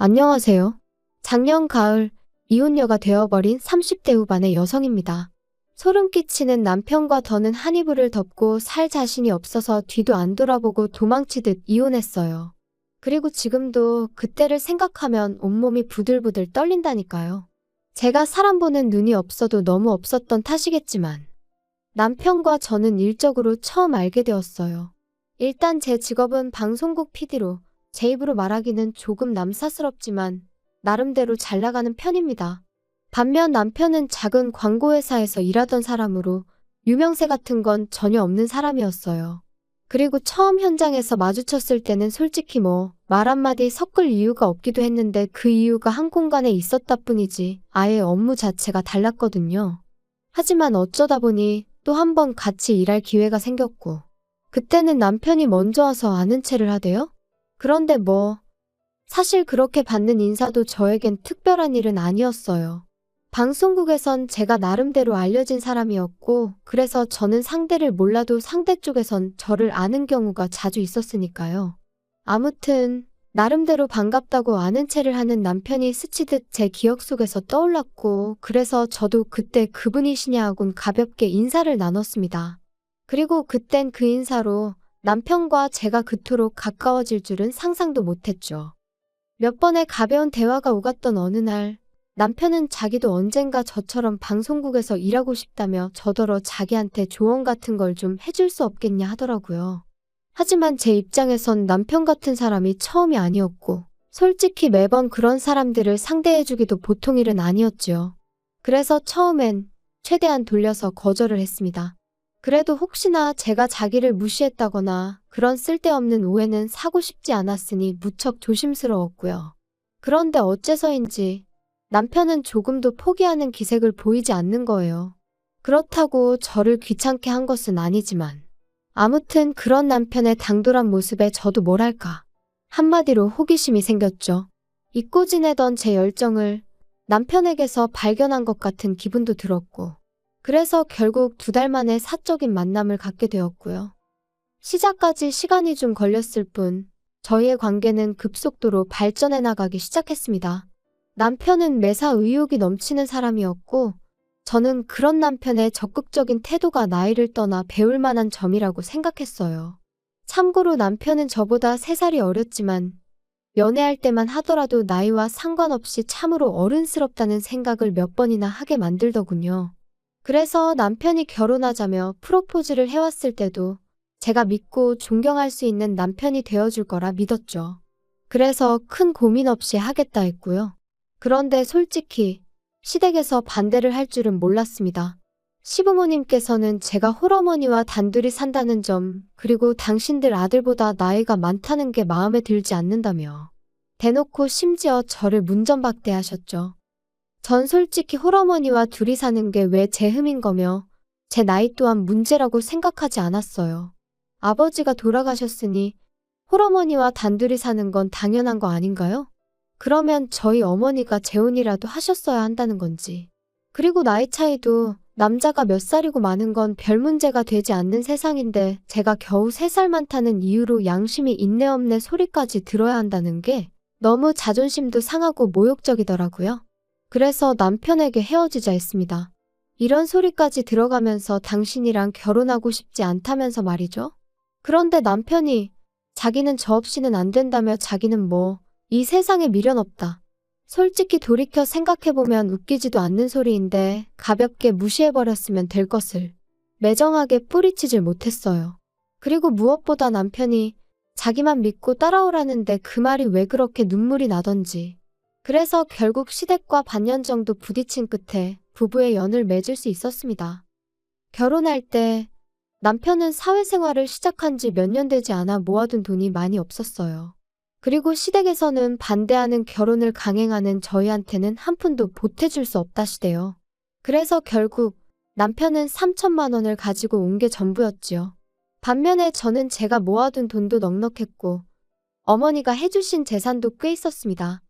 안녕하세요. 작년 가을 이혼녀가 되어버린 30대 후반의 여성입니다. 소름 끼치는 남편과 더는 한 이불을 덮고 살 자신이 없어서 뒤도 안 돌아보고 도망치듯 이혼했어요. 그리고 지금도 그때를 생각하면 온몸이 부들부들 떨린다니까요. 제가 사람 보는 눈이 없어도 너무 없었던 탓이겠지만 남편과 저는 일적으로 처음 알게 되었어요. 일단 제 직업은 방송국 PD로 제 입으로 말하기는 조금 남사스럽지만 나름대로 잘 나가는 편입니다. 반면 남편은 작은 광고회사에서 일하던 사람으로 유명세 같은 건 전혀 없는 사람이었어요. 그리고 처음 현장에서 마주쳤을 때는 솔직히 말 한마디 섞을 이유가 없기도 했는데 그 이유가 한 공간에 있었다 뿐이지 아예 업무 자체가 달랐거든요. 하지만 어쩌다 보니 또 한 번 같이 일할 기회가 생겼고 그때는 남편이 먼저 와서 아는 체를 하대요? 그런데 사실 그렇게 받는 인사도 저에겐 특별한 일은 아니었어요. 방송국에선 제가 나름대로 알려진 사람이었고 그래서 저는 상대를 몰라도 상대 쪽에선 저를 아는 경우가 자주 있었으니까요. 아무튼 나름대로 반갑다고 아는 체를 하는 남편이 스치듯 제 기억 속에서 떠올랐고 그래서 저도 그때 그분이시냐 하곤 가볍게 인사를 나눴습니다. 그리고 그땐 그 인사로 남편과 제가 그토록 가까워질 줄은 상상도 못했죠. 몇 번의 가벼운 대화가 오갔던 어느 날 남편은 자기도 언젠가 저처럼 방송국에서 일하고 싶다며 저더러 자기한테 조언 같은 걸 좀 해줄 수 없겠냐 하더라고요. 하지만 제 입장에선 남편 같은 사람이 처음이 아니었고 솔직히 매번 그런 사람들을 상대해주기도 보통 일은 아니었지요. 그래서 처음엔 최대한 돌려서 거절을 했습니다. 그래도 혹시나 제가 자기를 무시했다거나 그런 쓸데없는 오해는 사고 싶지 않았으니 무척 조심스러웠고요. 그런데 어째서인지 남편은 조금도 포기하는 기색을 보이지 않는 거예요. 그렇다고 저를 귀찮게 한 것은 아니지만 아무튼 그런 남편의 당돌한 모습에 저도 뭐랄까 한마디로 호기심이 생겼죠. 잊고 지내던 제 열정을 남편에게서 발견한 것 같은 기분도 들었고 그래서 결국 2달 만에 사적인 만남을 갖게 되었고요. 시작까지 시간이 좀 걸렸을 뿐 저희의 관계는 급속도로 발전해 나가기 시작했습니다. 남편은 매사 의욕이 넘치는 사람이었고 저는 그런 남편의 적극적인 태도가 나이를 떠나 배울 만한 점이라고 생각했어요. 참고로 남편은 저보다 3살이 어렸지만 연애할 때만 하더라도 나이와 상관없이 참으로 어른스럽다는 생각을 몇 번이나 하게 만들더군요. 그래서 남편이 결혼하자며 프로포즈를 해왔을 때도 제가 믿고 존경할 수 있는 남편이 되어줄 거라 믿었죠. 그래서 큰 고민 없이 하겠다 했고요. 그런데 솔직히 시댁에서 반대를 할 줄은 몰랐습니다. 시부모님께서는 제가 홀어머니와 단둘이 산다는 점, 그리고 당신들 아들보다 나이가 많다는 게 마음에 들지 않는다며 대놓고 심지어 저를 문전박대하셨죠. 전 솔직히 홀어머니와 둘이 사는 게 왜 제 흠인 거며 제 나이 또한 문제라고 생각하지 않았어요. 아버지가 돌아가셨으니 홀어머니와 단둘이 사는 건 당연한 거 아닌가요? 그러면 저희 어머니가 재혼이라도 하셨어야 한다는 건지. 그리고 나이 차이도 남자가 몇 살이고 많은 건 별 문제가 되지 않는 세상인데 제가 겨우 3살 많다는 이유로 양심이 있네 없네 소리까지 들어야 한다는 게 너무 자존심도 상하고 모욕적이더라고요. 그래서 남편에게 헤어지자 했습니다. 이런 소리까지 들어가면서 당신이랑 결혼하고 싶지 않다면서 말이죠. 그런데 남편이 자기는 저 없이는 안 된다며 자기는 이 세상에 미련 없다. 솔직히 돌이켜 생각해보면 웃기지도 않는 소리인데 가볍게 무시해버렸으면 될 것을 매정하게 뿌리치질 못했어요. 그리고 무엇보다 남편이 자기만 믿고 따라오라는데 그 말이 왜 그렇게 눈물이 나던지. 그래서 결국 시댁과 반년 정도 부딪힌 끝에 부부의 연을 맺을 수 있었습니다. 결혼할 때 남편은 사회생활을 시작한 지 몇 년 되지 않아 모아둔 돈이 많이 없었어요. 그리고 시댁에서는 반대하는 결혼을 강행하는 저희한테는 한 푼도 보태줄 수 없다시대요. 그래서 결국 남편은 3천만 원을 가지고 온 게 전부였지요. 반면에 저는 제가 모아둔 돈도 넉넉했고 어머니가 해주신 재산도 꽤 있었습니다.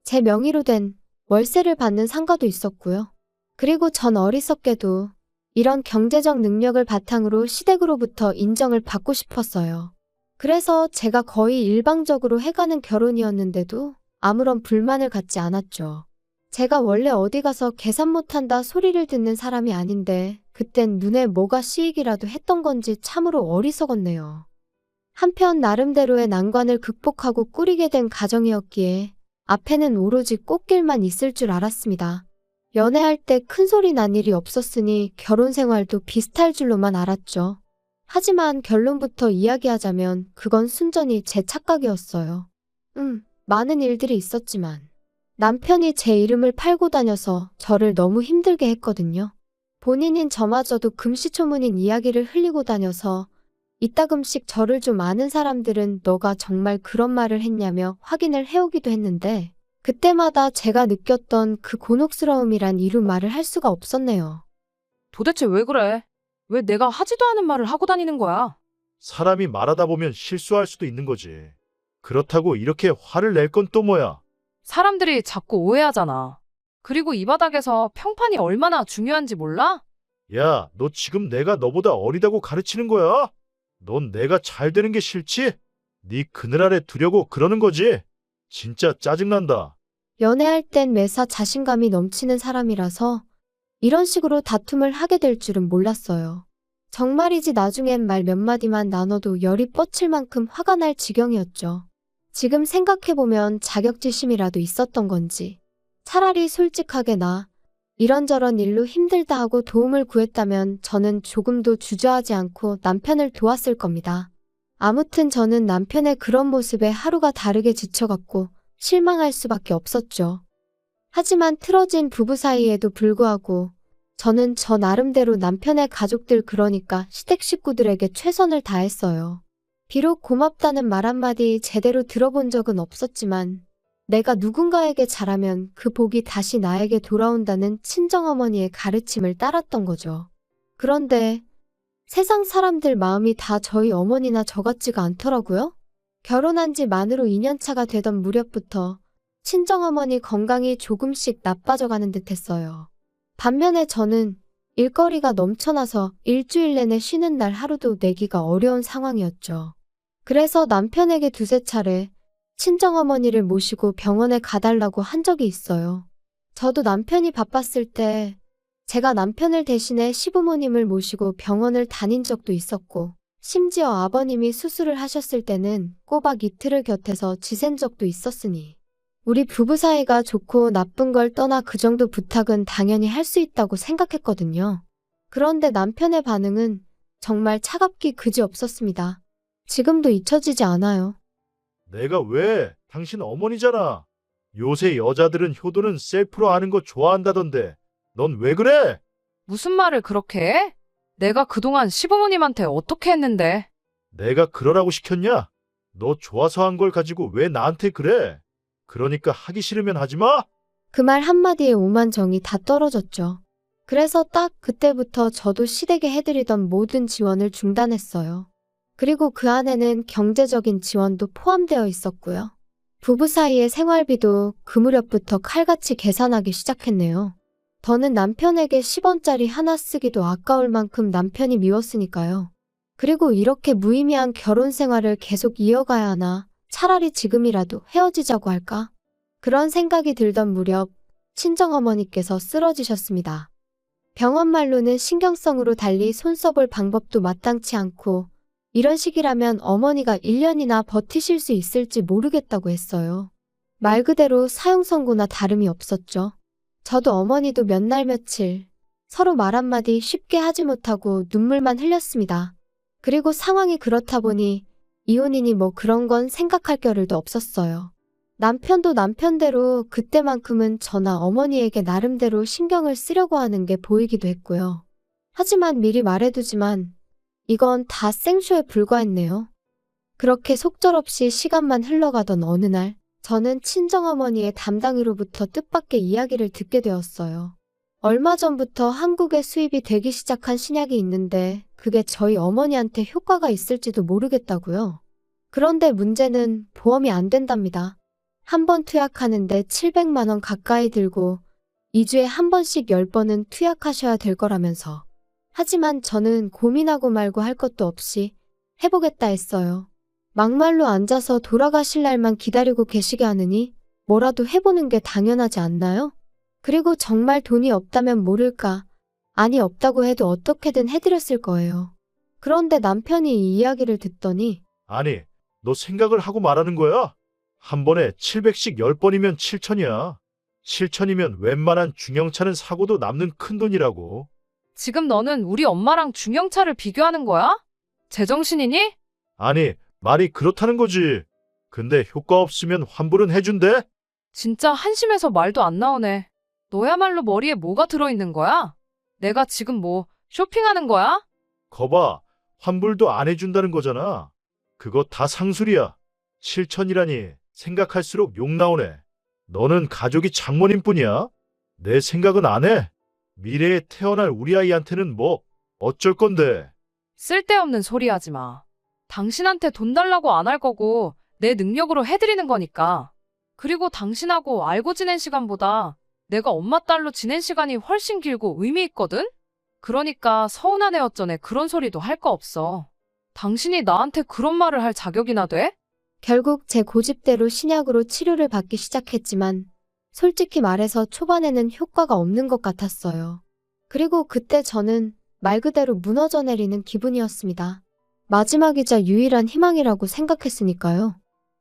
제 명의로 된 월세를 받는 상가도 있었고요. 그리고 전 어리석게도 이런 경제적 능력을 바탕으로 시댁으로부터 인정을 받고 싶었어요. 그래서 제가 거의 일방적으로 해가는 결혼이었는데도 아무런 불만을 갖지 않았죠. 제가 원래 어디 가서 계산 못한다 소리를 듣는 사람이 아닌데 그땐 눈에 뭐가 씌이기라도 했던 건지 참으로 어리석었네요. 한편 나름대로의 난관을 극복하고 꾸리게 된 가정이었기에 앞에는 오로지 꽃길만 있을 줄 알았습니다. 연애할 때 큰 소리 난 일이 없었으니 결혼 생활도 비슷할 줄로만 알았죠. 하지만 결론부터 이야기하자면 그건 순전히 제 착각이었어요. 많은 일들이 있었지만 남편이 제 이름을 팔고 다녀서 저를 너무 힘들게 했거든요. 본인인 저마저도 금시초문인 이야기를 흘리고 다녀서 이따금씩 저를 좀 아는 사람들은 너가 정말 그런 말을 했냐며 확인을 해오기도 했는데 그때마다 제가 느꼈던 그 곤혹스러움이란 이루 말을 할 수가 없었네요. 도대체 왜 그래? 왜 내가 하지도 않은 말을 하고 다니는 거야? 사람이 말하다 보면 실수할 수도 있는 거지. 그렇다고 이렇게 화를 낼 건 또 뭐야? 사람들이 자꾸 오해하잖아. 그리고 이 바닥에서 평판이 얼마나 중요한지 몰라? 야, 너 지금 내가 너보다 어리다고 가르치는 거야? 넌 내가 잘 되는 게 싫지? 네 그늘 아래 두려고 그러는 거지? 진짜 짜증난다. 연애할 땐 매사 자신감이 넘치는 사람이라서 이런 식으로 다툼을 하게 될 줄은 몰랐어요. 정말이지 나중엔 말 몇 마디만 나눠도 열이 뻗칠 만큼 화가 날 지경이었죠. 지금 생각해보면 자격지심이라도 있었던 건지 차라리 솔직하게 나 이런저런 일로 힘들다 하고 도움을 구했다면 저는 조금도 주저하지 않고 남편을 도왔을 겁니다. 아무튼 저는 남편의 그런 모습에 하루가 다르게 지쳐갔고 실망할 수밖에 없었죠. 하지만 틀어진 부부 사이에도 불구하고 저는 저 나름대로 남편의 가족들 그러니까 시댁 식구들에게 최선을 다했어요. 비록 고맙다는 말 한마디 제대로 들어본 적은 없었지만 내가 누군가에게 잘하면 그 복이 다시 나에게 돌아온다는 친정어머니의 가르침을 따랐던 거죠. 그런데 세상 사람들 마음이 다 저희 어머니나 저 같지가 않더라고요. 결혼한 지 만으로 2년차가 되던 무렵부터 친정어머니 건강이 조금씩 나빠져가는 듯 했어요. 반면에 저는 일거리가 넘쳐나서 일주일 내내 쉬는 날 하루도 내기가 어려운 상황이었죠. 그래서 남편에게 두세 차례 친정어머니를 모시고 병원에 가달라고 한 적이 있어요. 저도 남편이 바빴을 때 제가 남편을 대신해 시부모님을 모시고 병원을 다닌 적도 있었고 심지어 아버님이 수술을 하셨을 때는 꼬박 이틀을 곁에서 지샌 적도 있었으니 우리 부부 사이가 좋고 나쁜 걸 떠나 그 정도 부탁은 당연히 할 수 있다고 생각했거든요. 그런데 남편의 반응은 정말 차갑기 그지없었습니다. 지금도 잊혀지지 않아요. 내가 왜? 당신 어머니잖아. 요새 여자들은 효도는 셀프로 하는 거 좋아한다던데. 넌 왜 그래? 무슨 말을 그렇게 해? 내가 그동안 시부모님한테 어떻게 했는데? 내가 그러라고 시켰냐? 너 좋아서 한 걸 가지고 왜 나한테 그래? 그러니까 하기 싫으면 하지 마? 그 말 한마디에 오만 정이 다 떨어졌죠. 그래서 딱 그때부터 저도 시댁에 해드리던 모든 지원을 중단했어요. 그리고 그 안에는 경제적인 지원도 포함되어 있었고요. 부부 사이의 생활비도 그 무렵부터 칼같이 계산하기 시작했네요. 더는 남편에게 10원짜리 하나 쓰기도 아까울 만큼 남편이 미웠으니까요. 그리고 이렇게 무의미한 결혼 생활을 계속 이어가야 하나 차라리 지금이라도 헤어지자고 할까? 그런 생각이 들던 무렵 친정어머니께서 쓰러지셨습니다. 병원 말로는 신경성으로 달리 손 써볼 방법도 마땅치 않고 이런 식이라면 어머니가 1년이나 버티실 수 있을지 모르겠다고 했어요. 말 그대로 사형 선고나 다름이 없었죠. 저도 어머니도 몇 날 며칠 서로 말 한마디 쉽게 하지 못하고 눈물만 흘렸습니다. 그리고 상황이 그렇다 보니 이혼이니 뭐 그런 건 생각할 겨를도 없었어요. 남편도 남편대로 그때만큼은 저나 어머니에게 나름대로 신경을 쓰려고 하는 게 보이기도 했고요. 하지만 미리 말해두지만 이건 다 생쇼에 불과했네요. 그렇게 속절없이 시간만 흘러가던 어느 날 저는 친정어머니의 담당이로부터 뜻밖의 이야기를 듣게 되었어요. 얼마 전부터 한국에 수입이 되기 시작한 신약이 있는데 그게 저희 어머니한테 효과가 있을지도 모르겠다고요. 그런데 문제는 보험이 안 된답니다. 한 번 투약하는데 700만 원 가까이 들고 2주에 한 번씩 10번은 투약하셔야 될 거라면서. 하지만 저는 고민하고 말고 할 것도 없이 해보겠다 했어요. 막말로 앉아서 돌아가실 날만 기다리고 계시게 하느니 뭐라도 해보는 게 당연하지 않나요? 그리고 정말 돈이 없다면 모를까. 아니, 없다고 해도 어떻게든 해드렸을 거예요. 그런데 남편이 이 이야기를 듣더니 아니, 너 생각을 하고 말하는 거야? 한 번에 700씩 10번이면 7천이야. 7천이면 웬만한 중형차는 사고도 남는 큰돈이라고. 지금 너는 우리 엄마랑 중형차를 비교하는 거야? 제정신이니? 아니, 말이 그렇다는 거지. 근데 효과 없으면 환불은 해준대? 진짜 한심해서 말도 안 나오네. 너야말로 머리에 뭐가 들어있는 거야? 내가 지금 뭐 쇼핑하는 거야? 거봐, 환불도 안 해준다는 거잖아. 그거 다 상술이야. 7천이라니 생각할수록 욕 나오네. 너는 가족이 장모님 뿐이야? 내 생각은 안 해. 미래에 태어날 우리 아이한테는 뭐 어쩔 건데. 쓸데없는 소리 하지 마. 당신한테 돈 달라고 안 할 거고 내 능력으로 해드리는 거니까. 그리고 당신하고 알고 지낸 시간보다 내가 엄마 딸로 지낸 시간이 훨씬 길고 의미 있거든? 그러니까 서운한 애 어쩌네 그런 소리도 할 거 없어. 당신이 나한테 그런 말을 할 자격이나 돼? 결국 제 고집대로 신약으로 치료를 받기 시작했지만 솔직히 말해서 초반에는 효과가 없는 것 같았어요. 그리고 그때 저는 말 그대로 무너져 내리는 기분이었습니다. 마지막이자 유일한 희망이라고 생각했으니까요.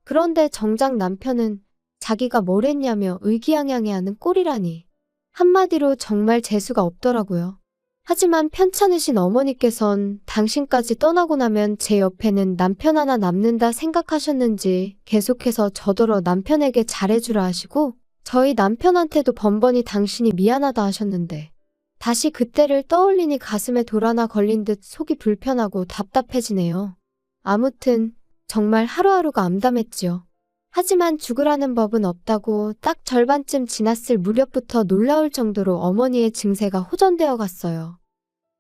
그런데 정작 남편은 자기가 뭘 했냐며 의기양양해하는 꼴이라니. 한마디로 정말 재수가 없더라고요. 하지만 편찮으신 어머니께선 당신까지 떠나고 나면 제 옆에는 남편 하나 남는다 생각하셨는지 계속해서 저더러 남편에게 잘해주라 하시고 저희 남편한테도 번번이 당신이 미안하다 하셨는데 다시 그때를 떠올리니 가슴에 돌 하나 걸린 듯 속이 불편하고 답답해지네요. 아무튼 정말 하루하루가 암담했지요. 하지만 죽으라는 법은 없다고 딱 절반쯤 지났을 무렵부터 놀라울 정도로 어머니의 증세가 호전되어 갔어요.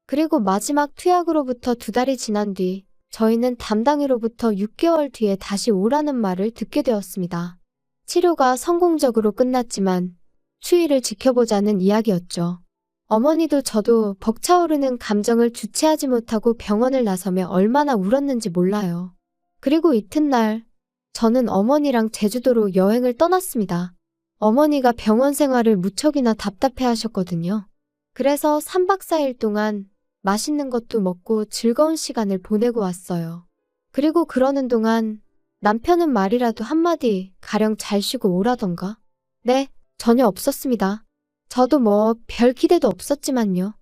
그리고 마지막 투약으로부터 2달이 지난 뒤 저희는 담당이로부터 6개월 뒤에 다시 오라는 말을 듣게 되었습니다. 치료가 성공적으로 끝났지만 추이를 지켜보자는 이야기였죠. 어머니도 저도 벅차오르는 감정을 주체하지 못하고 병원을 나서며 얼마나 울었는지 몰라요. 그리고 이튿날 저는 어머니랑 제주도로 여행을 떠났습니다. 어머니가 병원 생활을 무척이나 답답해 하셨거든요. 그래서 3박 4일 동안 맛있는 것도 먹고 즐거운 시간을 보내고 왔어요. 그리고 그러는 동안 남편은 말이라도 한마디 가령 잘 쉬고 오라던가? 네, 전혀 없었습니다. 저도 뭐 별 기대도 없었지만요.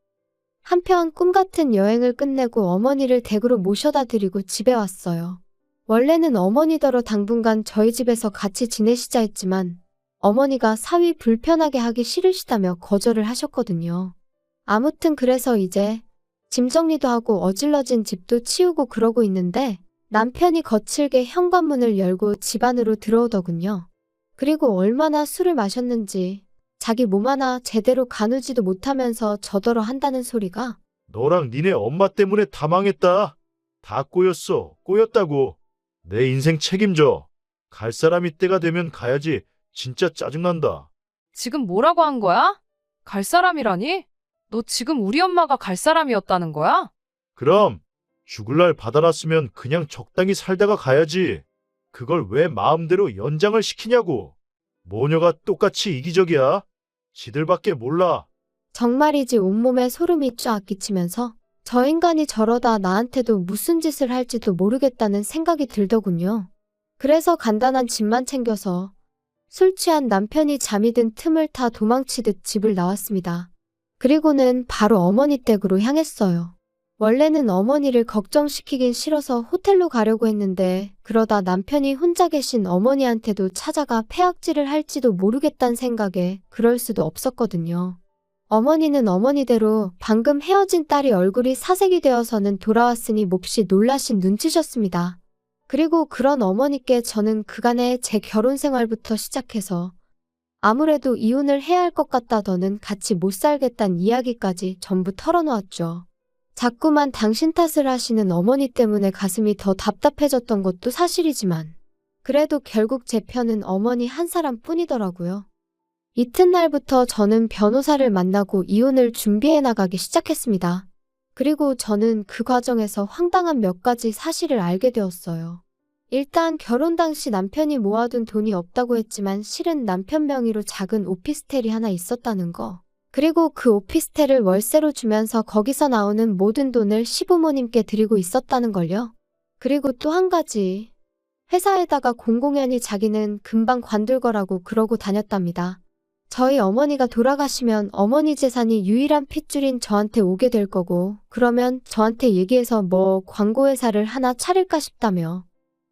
한편 꿈같은 여행을 끝내고 어머니를 댁으로 모셔다 드리고 집에 왔어요. 원래는 어머니더러 당분간 저희 집에서 같이 지내시자 했지만 어머니가 사위 불편하게 하기 싫으시다며 거절을 하셨거든요. 아무튼 그래서 이제 짐 정리도 하고 어질러진 집도 치우고 그러고 있는데 남편이 거칠게 현관문을 열고 집 안으로 들어오더군요. 그리고 얼마나 술을 마셨는지 자기 몸 하나 제대로 가누지도 못하면서 저더러 한다는 소리가 너랑 니네 엄마 때문에 다 망했다. 다 꼬였어. 꼬였다고. 내 인생 책임져. 갈 사람이 때가 되면 가야지. 진짜 짜증난다. 지금 뭐라고 한 거야? 갈 사람이라니? 너 지금 우리 엄마가 갈 사람이었다는 거야? 그럼 죽을 날 받아놨으면 그냥 적당히 살다가 가야지. 그걸 왜 마음대로 연장을 시키냐고. 모녀가 똑같이 이기적이야. 지들밖에 몰라. 정말이지 온몸에 소름이 쫙 끼치면서 저 인간이 저러다 나한테도 무슨 짓을 할지도 모르겠다는 생각이 들더군요. 그래서 간단한 짐만 챙겨서 술 취한 남편이 잠이 든 틈을 타 도망치듯 집을 나왔습니다. 그리고는 바로 어머니 댁으로 향했어요. 원래는 어머니를 걱정시키긴 싫어서 호텔로 가려고 했는데 그러다 남편이 혼자 계신 어머니한테도 찾아가 패악질을 할지도 모르겠다는 생각에 그럴 수도 없었거든요. 어머니는 어머니대로 방금 헤어진 딸이 얼굴이 사색이 되어서는 돌아왔으니 몹시 놀라신 눈치셨습니다. 그리고 그런 어머니께 저는 그간의 제 결혼 생활부터 시작해서 아무래도 이혼을 해야 할 것 같다더는 같이 못 살겠다는 이야기까지 전부 털어놓았죠. 자꾸만 당신 탓을 하시는 어머니 때문에 가슴이 더 답답해졌던 것도 사실이지만 그래도 결국 제 편은 어머니 한 사람뿐이더라고요. 이튿날부터 저는 변호사를 만나고 이혼을 준비해 나가기 시작했습니다. 그리고 저는 그 과정에서 황당한 몇 가지 사실을 알게 되었어요. 일단 결혼 당시 남편이 모아둔 돈이 없다고 했지만 실은 남편 명의로 작은 오피스텔이 하나 있었다는 거. 그리고 그 오피스텔을 월세로 주면서 거기서 나오는 모든 돈을 시부모님께 드리고 있었다는 걸요. 그리고 또 한 가지. 회사에다가 공공연히 자기는 금방 관둘 거라고 그러고 다녔답니다. 저희 어머니가 돌아가시면 어머니 재산이 유일한 핏줄인 저한테 오게 될 거고, 그러면 저한테 얘기해서 뭐 광고회사를 하나 차릴까 싶다며.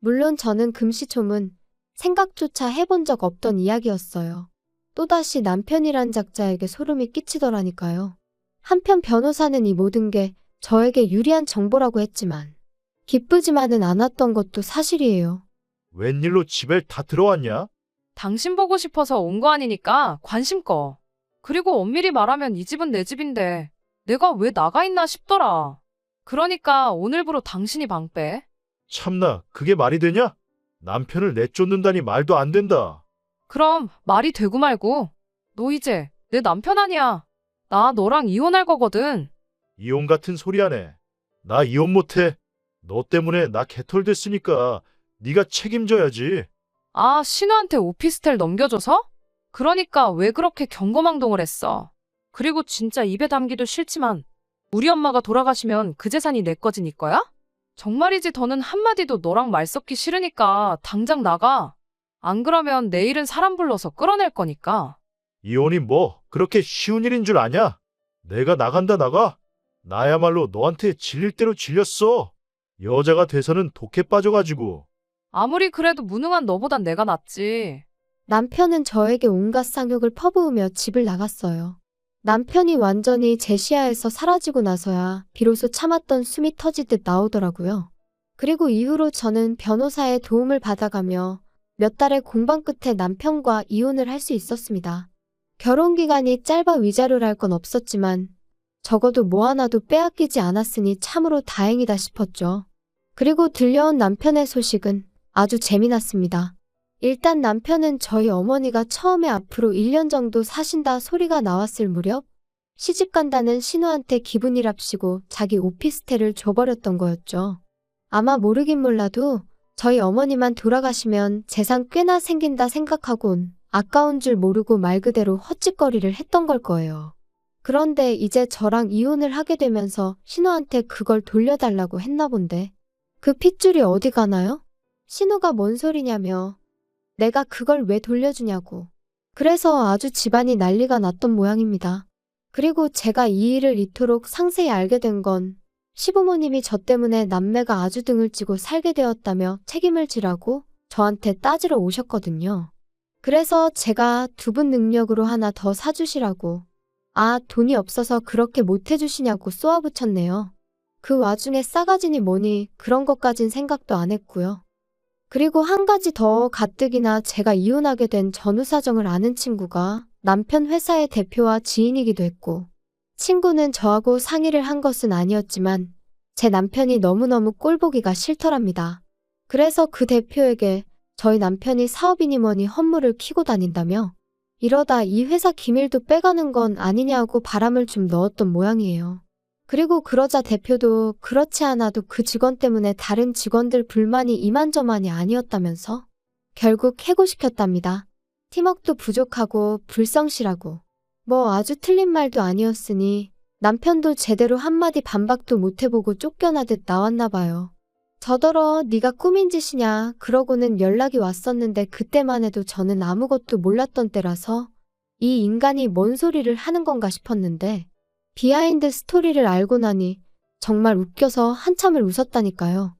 물론 저는 금시초문, 생각조차 해본 적 없던 이야기였어요. 또다시 남편이란 작자에게 소름이 끼치더라니까요. 한편 변호사는 이 모든 게 저에게 유리한 정보라고 했지만 기쁘지만은 않았던 것도 사실이에요. 웬일로 집에 다 들어왔냐? 당신 보고 싶어서 온 거 아니니까 관심 꺼. 그리고 엄밀히 말하면 이 집은 내 집인데 내가 왜 나가 있나 싶더라. 그러니까 오늘부로 당신이 방 빼. 참나, 그게 말이 되냐? 남편을 내쫓는다니 말도 안 된다. 그럼 말이 되고 말고. 너 이제 내 남편 아니야. 나 너랑 이혼할 거거든. 이혼 같은 소리 하네. 나 이혼 못해. 너 때문에 나 개털됐으니까 네가 책임져야지. 아, 신우한테 오피스텔 넘겨줘서? 그러니까 왜 그렇게 경거망동을 했어. 그리고 진짜 입에 담기도 싫지만 우리 엄마가 돌아가시면 그 재산이 내 거지 니 거야? 정말이지. 더는 한마디도 너랑 말 섞기 싫으니까 당장 나가. 안 그러면 내일은 사람 불러서 끌어낼 거니까. 이혼이 뭐 그렇게 쉬운 일인 줄 아냐? 내가 나간다 나가. 나야말로 너한테 질릴 대로 질렸어. 여자가 돼서는 독해 빠져가지고. 아무리 그래도 무능한 너보단 내가 낫지. 남편은 저에게 온갖 쌍욕을 퍼부으며 집을 나갔어요. 남편이 완전히 제 시야에서 사라지고 나서야 비로소 참았던 숨이 터지듯 나오더라고요. 그리고 이후로 저는 변호사의 도움을 받아가며 몇 달의 공방 끝에 남편과 이혼을 할 수 있었습니다. 결혼 기간이 짧아 위자료를 할 건 없었지만 적어도 뭐 하나도 빼앗기지 않았으니 참으로 다행이다 싶었죠. 그리고 들려온 남편의 소식은 아주 재미났습니다. 일단 남편은 저희 어머니가 처음에 앞으로 1년 정도 사신다 소리가 나왔을 무렵 시집간다는 신우한테 기분이랍시고 자기 오피스텔을 줘버렸던 거였죠. 아마 모르긴 몰라도 저희 어머니만 돌아가시면 재산 꽤나 생긴다 생각하곤 아까운 줄 모르고 말 그대로 헛짓거리를 했던 걸 거예요. 그런데 이제 저랑 이혼을 하게 되면서 신우한테 그걸 돌려달라고 했나 본데 그 핏줄이 어디 가나요? 신우가 뭔 소리냐며 내가 그걸 왜 돌려주냐고. 그래서 아주 집안이 난리가 났던 모양입니다. 그리고 제가 이 일을 이토록 상세히 알게 된 건 시부모님이 저 때문에 남매가 아주 등을 찌고 살게 되었다며 책임을 지라고 저한테 따지러 오셨거든요. 그래서 제가 두 분 능력으로 하나 더 사주시라고. 아, 돈이 없어서 그렇게 못해주시냐고 쏘아붙였네요. 그 와중에 싸가지니 뭐니 그런 것까진 생각도 안 했고요. 그리고 한 가지 더 가뜩이나 제가 이혼하게 된 전후 사정을 아는 친구가 남편 회사의 대표와 지인이기도 했고, 친구는 저하고 상의를 한 것은 아니었지만 제 남편이 너무너무 꼴보기가 싫더랍니다. 그래서 그 대표에게 저희 남편이 사업이니 뭐니 헛물을 키고 다닌다며 이러다 이 회사 기밀도 빼가는 건 아니냐고 바람을 좀 넣었던 모양이에요. 그리고 그러자 대표도 그렇지 않아도 그 직원 때문에 다른 직원들 불만이 이만저만이 아니었다면서 결국 해고시켰답니다. 팀워크도 부족하고 불성실하고 뭐 아주 틀린 말도 아니었으니 남편도 제대로 한마디 반박도 못해보고 쫓겨나듯 나왔나 봐요. 저더러 네가 꾸민 짓이냐 그러고는 연락이 왔었는데 그때만 해도 저는 아무것도 몰랐던 때라서 이 인간이 뭔 소리를 하는 건가 싶었는데 비하인드 스토리를 알고 나니 정말 웃겨서 한참을 웃었다니까요.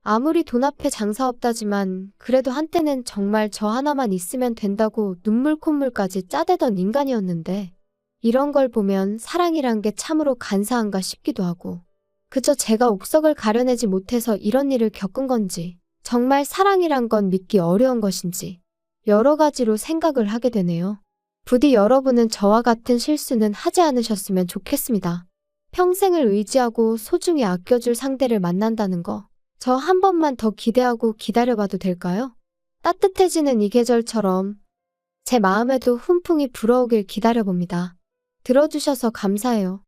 아무리 돈 앞에 장사 없다지만 그래도 한때는 정말 저 하나만 있으면 된다고 눈물 콧물까지 짜대던 인간이었는데 이런 걸 보면 사랑이란 게 참으로 간사한가 싶기도 하고 그저 제가 옥석을 가려내지 못해서 이런 일을 겪은 건지 정말 사랑이란 건 믿기 어려운 것인지 여러 가지로 생각을 하게 되네요. 부디 여러분은 저와 같은 실수는 하지 않으셨으면 좋겠습니다. 평생을 의지하고 소중히 아껴줄 상대를 만난다는 거 저 한 번만 더 기대하고 기다려봐도 될까요? 따뜻해지는 이 계절처럼 제 마음에도 훈풍이 불어오길 기다려봅니다. 들어주셔서 감사해요.